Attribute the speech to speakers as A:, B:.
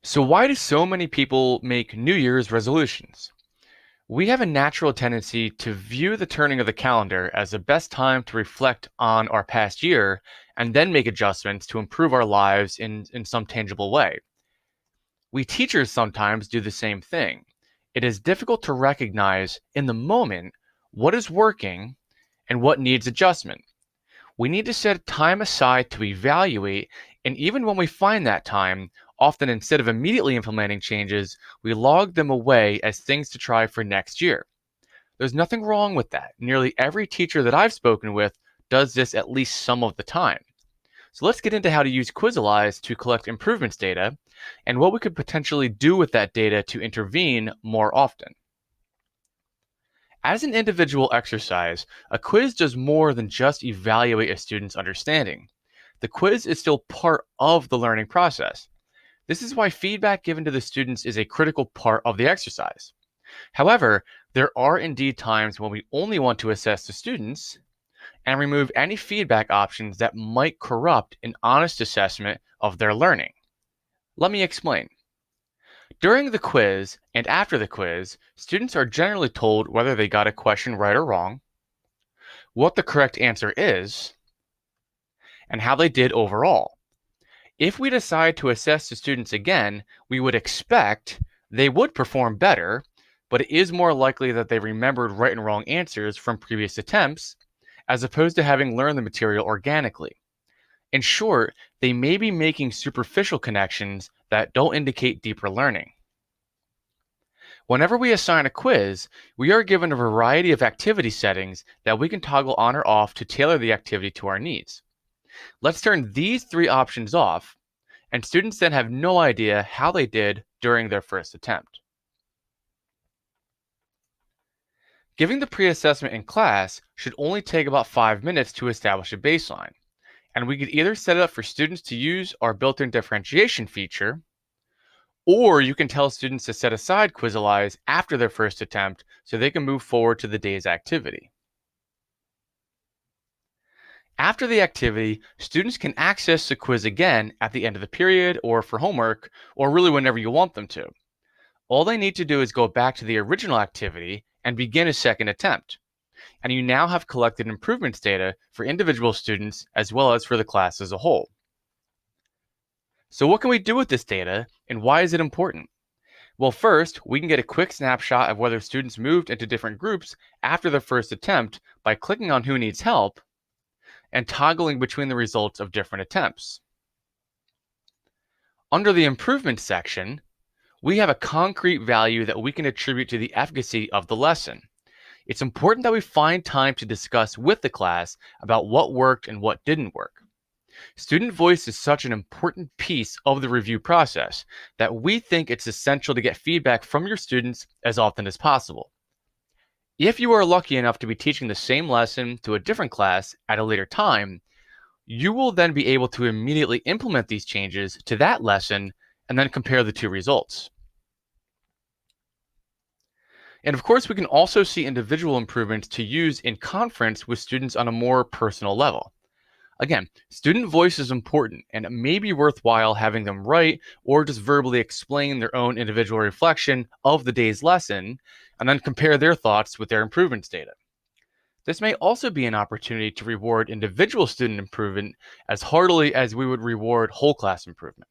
A: So, why do so many people make New Year's resolutions? We have a natural tendency to view the turning of the calendar as the best time to reflect on our past year and then make adjustments to improve our lives in some tangible way. We teachers sometimes do the same thing. It is difficult to recognize in the moment what is working and what needs adjustment. We need to set time aside to evaluate, and even when we find that time, often instead of immediately implementing changes, we log them away as things to try for next year. There's nothing wrong with that. Nearly every teacher that I've spoken with does this at least some of the time. So let's get into how to use Quizalize to collect improvements data and what we could potentially do with that data to intervene more often. As an individual exercise, a quiz does more than just evaluate a student's understanding. The quiz is still part of the learning process. This is why feedback given to the students is a critical part of the exercise. However, there are indeed times when we only want to assess the students and remove any feedback options that might corrupt an honest assessment of their learning. Let me explain. During the quiz and after the quiz, students are generally told whether they got a question right or wrong, what the correct answer is, and how they did overall. If we decide to assess the students again, we would expect they would perform better, but it is more likely that they remembered right and wrong answers from previous attempts, as opposed to having learned the material organically. In short, they may be making superficial connections that don't indicate deeper learning. Whenever we assign a quiz, we are given a variety of activity settings that we can toggle on or off to tailor the activity to our needs. Let's turn these three options off, and students then have no idea how they did during their first attempt. Giving the pre-assessment in class should only take about 5 minutes to establish a baseline, and we could either set it up for students to use our built-in differentiation feature, or you can tell students to set aside Quizalize after their first attempt so they can move forward to the day's activity. After the activity, students can access the quiz again at the end of the period or for homework, or really whenever you want them to. All they need to do is go back to the original activity and begin a second attempt. And you now have collected improvements data for individual students as well as for the class as a whole. So what can we do with this data, and why is it important? Well, first, we can get a quick snapshot of whether students moved into different groups after their first attempt by clicking on who needs help and toggling between the results of different attempts. Under the improvement section, we have a concrete value that we can attribute to the efficacy of the lesson. It's important that we find time to discuss with the class about what worked and what didn't work. Student voice is such an important piece of the review process that we think it's essential to get feedback from your students as often as possible. If you are lucky enough to be teaching the same lesson to a different class at a later time, you will then be able to immediately implement these changes to that lesson and then compare the two results. And of course, we can also see individual improvements to use in conference with students on a more personal level. Again, student voice is important, and it may be worthwhile having them write or just verbally explain their own individual reflection of the day's lesson and then compare their thoughts with their improvements data. This may also be an opportunity to reward individual student improvement as heartily as we would reward whole class improvement.